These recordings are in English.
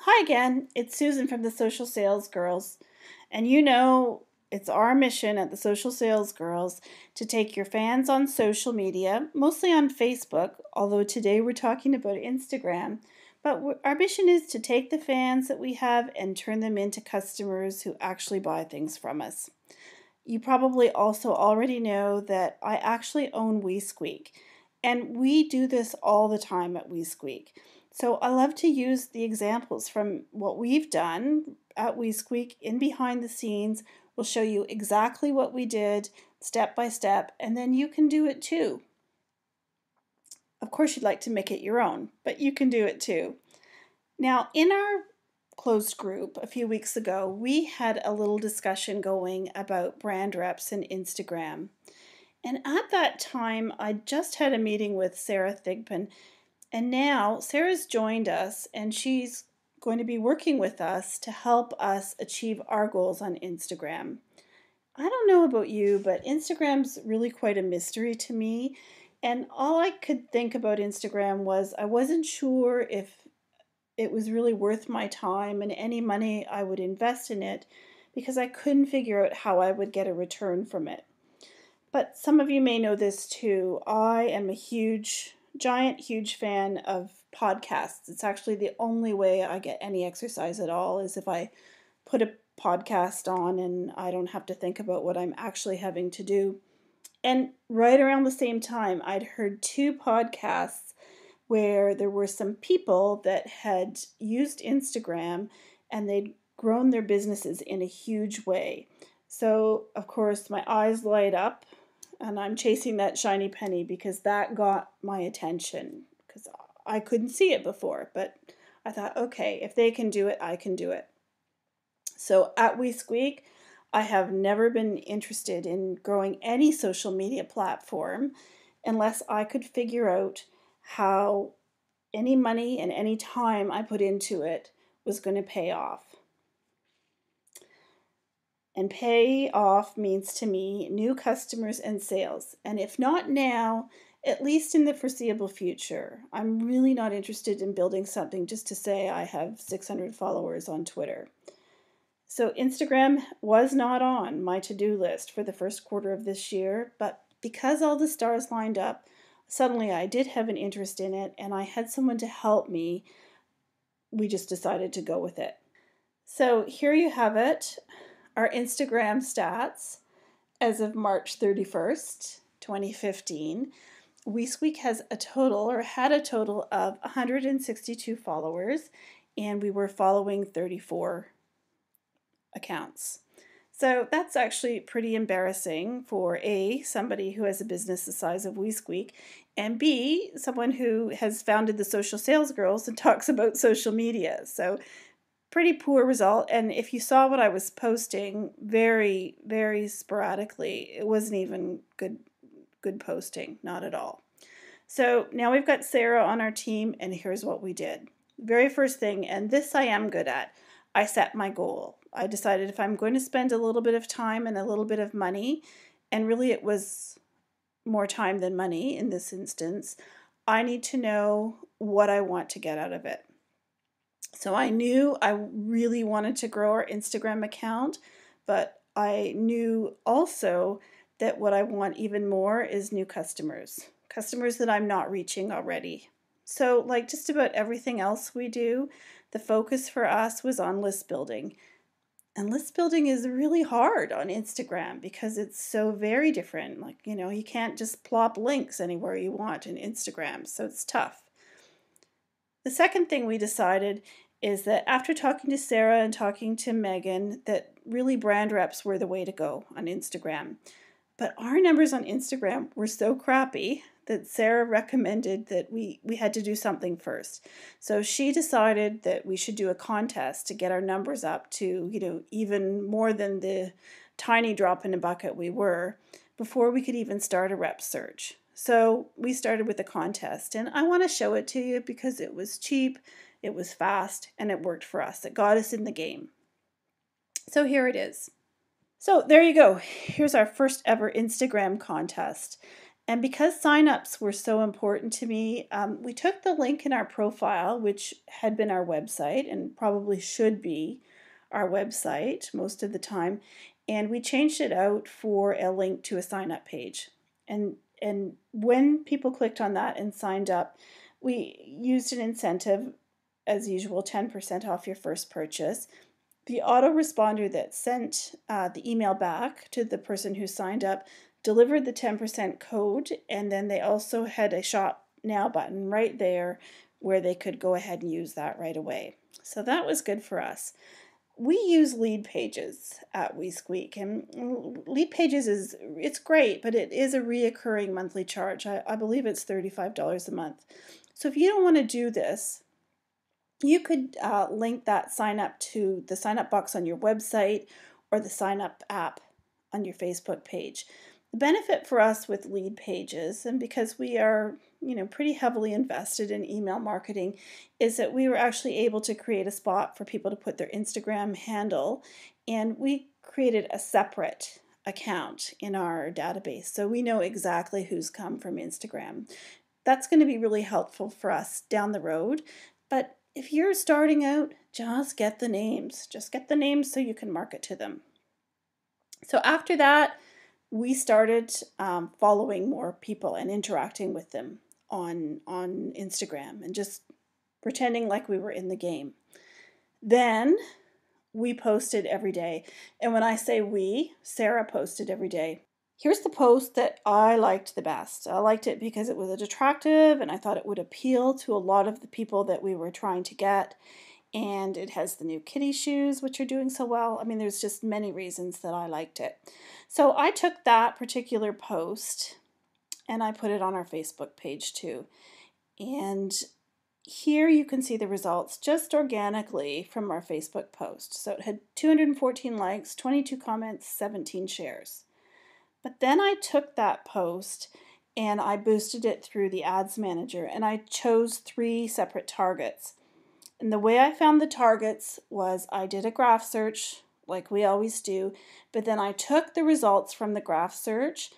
Hi again, it's Susan from the Social Sales Girls. And you know, it's our mission at the Social Sales Girls to take your fans on social media, mostly on Facebook, although today we're talking about Instagram. But our mission is to take the fans that we have and turn them into customers who actually buy things from us. You probably also already know that I actually own WeSqueak, and we do this all the time at WeSqueak. So I love to use the examples from what we've done at WeSqueak in behind the scenes. We'll show you exactly what we did step by step, and then you can do it too. Of course, you'd like to make it your own, but you can do it too. Now, in our closed group a few weeks ago, we had a little discussion going about brand reps and Instagram. And at that time, I just had a meeting with Sarah Thigpen, and now Sarah's joined us and she's going to be working with us to help us achieve our goals on Instagram. I don't know about you, but Instagram's really quite a mystery to me. And all I could think about Instagram was I wasn't sure if it was really worth my time and any money I would invest in it because I couldn't figure out how I would get a return from it. But some of you may know this too. I am a huge fan of podcasts. It's actually the only way I get any exercise at all is if I put a podcast on and I don't have to think about what I'm actually having to do. And right around the same time, I'd heard two podcasts where there were some people that had used Instagram and they'd grown their businesses in a huge way. So, of course, my eyes light up and I'm chasing that shiny penny because that got my attention because I couldn't see it before, but I thought, okay, if they can do it, I can do it. So at WeSqueak, I have never been interested in growing any social media platform unless I could figure out how any money and any time I put into it was going to pay off. And pay off means to me new customers and sales. And if not now, at least in the foreseeable future. I'm really not interested in building something just to say I have 600 followers on Twitter. So Instagram was not on my to-do list for the first quarter of this year, but because all the stars lined up, suddenly I did have an interest in it and I had someone to help me. We just decided to go with it. So here you have it, our Instagram stats as of March 31st, 2015. WeSqueak has a total or had a total of 162 followers and we were following 34 accounts. So that's actually pretty embarrassing for A, somebody who has a business the size of WeSqueak, and B, someone who has founded the Social Sales Girls and talks about social media. So pretty poor result. And if you saw what I was posting very sporadically, it wasn't even good posting, not at all. So now we've got Sarah on our team, and here's what we did. Very first thing, and this I am good at, I set my goal. I decided if I'm going to spend a little bit of time and a little bit of money, and really it was more time than money in this instance, I need to know what I want to get out of it. So I knew I really wanted to grow our Instagram account, but I knew also that what I want even more is new customers that I'm not reaching already. So, like just about everything else we do, the focus for us was on list building. And list building is really hard on Instagram because it's so very different. Like, you can't just plop links anywhere you want in Instagram, so it's tough. The second thing we decided is that after talking to Sarah and talking to Megan, that really brand reps were the way to go on Instagram. But our numbers on Instagram were so crappy that Sarah recommended that we had to do something first. So she decided that we should do a contest to get our numbers up to, even more than the tiny drop in a bucket we were before we could even start a rep search. So we started with a contest, and I want to show it to you because it was cheap, it was fast, and it worked for us. It got us in the game. So here it is. So there you go. Here's our first ever Instagram contest. And because signups were so important to me, we took the link in our profile, which had been our website and probably should be our website most of the time, and we changed it out for a link to a sign up page. And when people clicked on that and signed up, we used an incentive, as usual, 10% off your first purchase. The autoresponder that sent the email back to the person who signed up delivered the 10% code, and then they also had a shop now button right there where they could go ahead and use that right away. So that was good for us. We use Lead Pages at WeSqueak, and Lead Pages it's great, but it is a reoccurring monthly charge. I believe it's $35 a month. So if you don't want to do this, you could link that sign up to the sign up box on your website or the sign up app on your Facebook page. The benefit for us with Lead Pages, and because we are pretty heavily invested in email marketing, is that we were actually able to create a spot for people to put their Instagram handle, and we created a separate account in our database so we know exactly who's come from Instagram. That's going to be really helpful for us down the road, but if you're starting out, just get the names. Just get the names so you can market to them. So after that, we started following more people and interacting with them on Instagram and just pretending like we were in the game. Then we posted every day. And when I say we, Sarah posted every day. Here's the post that I liked the best. I liked it because it was attractive and I thought it would appeal to a lot of the people that we were trying to get. And it has the new kitty shoes, which are doing so well. I mean, there's just many reasons that I liked it. So I took that particular post and I put it on our Facebook page too. And here you can see the results just organically from our Facebook post. So it had 214 likes, 22 comments, 17 shares. But then I took that post and I boosted it through the ads manager and I chose 3 separate targets. And the way I found the targets was I did a graph search like we always do, but then I took the results from the graph search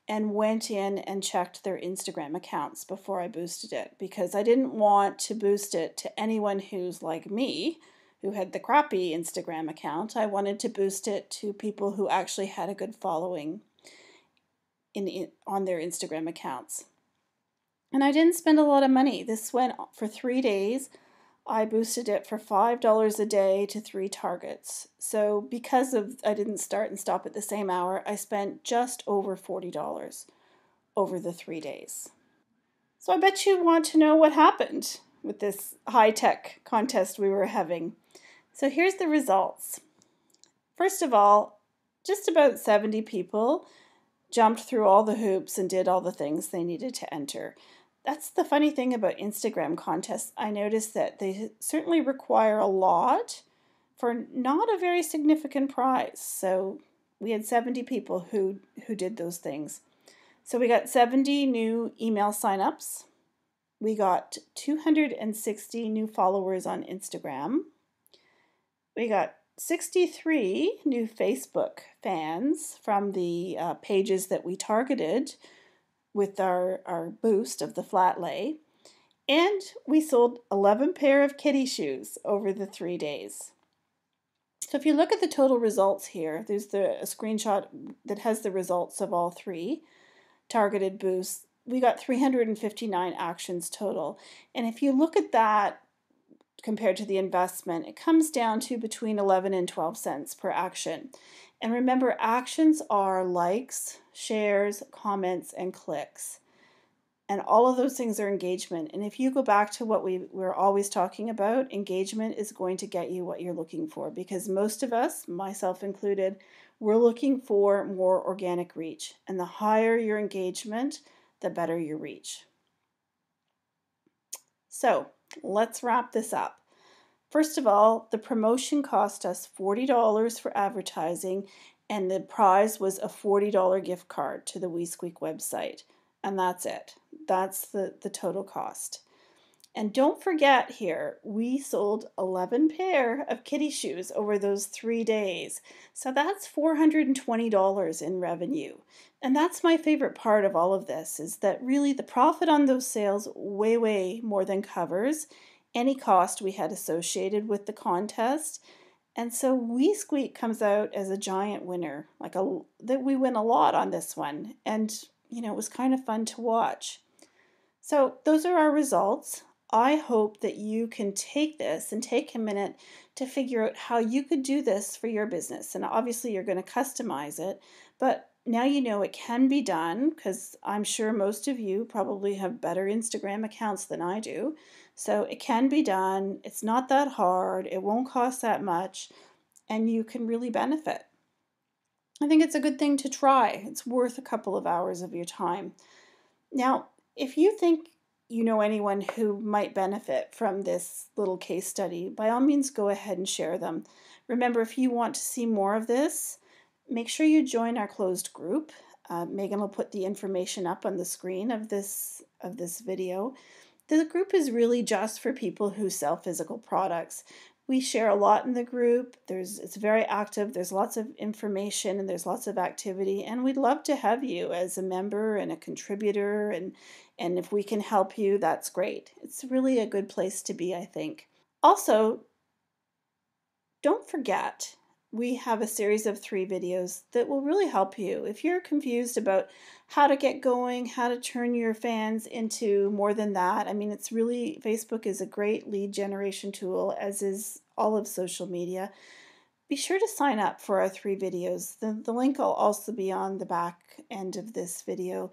and went in and checked their Instagram accounts before I boosted it because I didn't want to boost it to anyone who's like me, who had the crappy Instagram account. I wanted to boost it to people who actually had a good following on their Instagram accounts. And I didn't spend a lot of money. This went for 3 days. I boosted it for $5 a day to 3 targets. So because I didn't start and stop at the same hour, I spent just over $40 over the 3 days. So I bet you want to know what happened with this high-tech contest we were having. So here's the results. First of all, just about 70 people jumped through all the hoops and did all the things they needed to enter. That's the funny thing about Instagram contests. I noticed that they certainly require a lot for not a very significant prize. So we had 70 people who did those things. So we got 70 new email signups. We got 260 new followers on Instagram. We got 63 new Facebook fans from the pages that we targeted with our boost of the flat lay. And we sold 11 pair of kitty shoes over the 3 days. So if you look at the total results here, there's a screenshot that has the results of all 3 targeted boosts. We got 359 actions total. And if you look at that compared to the investment, it comes down to between 11 and 12 cents per action. And remember, actions are likes, shares, comments, and clicks. And all of those things are engagement. And if you go back to what we're always talking about, engagement is going to get you what you're looking for, because most of us, myself included, we're looking for more organic reach. And the higher your engagement, the better your reach. So let's wrap this up. First of all, the promotion cost us $40 for advertising, and the prize was a $40 gift card to the WeSqueak website. And that's it. That's the total cost. And don't forget here, we sold 11 pair of kitty shoes over those 3 days. So that's $420 in revenue. And that's my favorite part of all of this is that really the profit on those sales way, way more than covers any cost we had associated with the contest. And so We Squeak comes out as a giant winner, that we win a lot on this one. And it was kind of fun to watch. So those are our results. I hope that you can take this and take a minute to figure out how you could do this for your business. And obviously, you're going to customize it, but now you know it can be done because I'm sure most of you probably have better Instagram accounts than I do. So it can be done. It's not that hard. It won't cost that much, and you can really benefit. I think it's a good thing to try. It's worth a couple of hours of your time. Now, if you think you know anyone who might benefit from this little case study, by all means go ahead and share them. Remember, if you want to see more of this, make sure you join our closed group. Megan will put the information up on the screen of this video. The group is really just for people who sell physical products. We share a lot in the group. It's very active. There's lots of information and there's lots of activity. And we'd love to have you as a member and a contributor. And if we can help you, that's great. It's really a good place to be, I think. Also, don't forget, we have a series of 3 videos that will really help you. If you're confused about how to get going, how to turn your fans into more than that, Facebook is a great lead generation tool, as is all of social media. Be sure to sign up for our 3 videos. The link will also be on the back end of this video.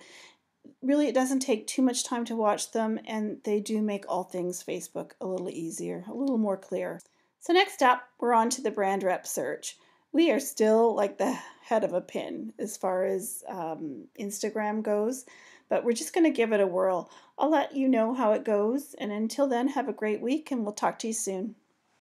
Really, it doesn't take too much time to watch them, and they do make all things Facebook a little easier, a little more clear. So next up, we're on to the brand rep search. We are still like the head of a pin as far as Instagram goes, but we're just going to give it a whirl. I'll let you know how it goes, and until then, have a great week, and we'll talk to you soon.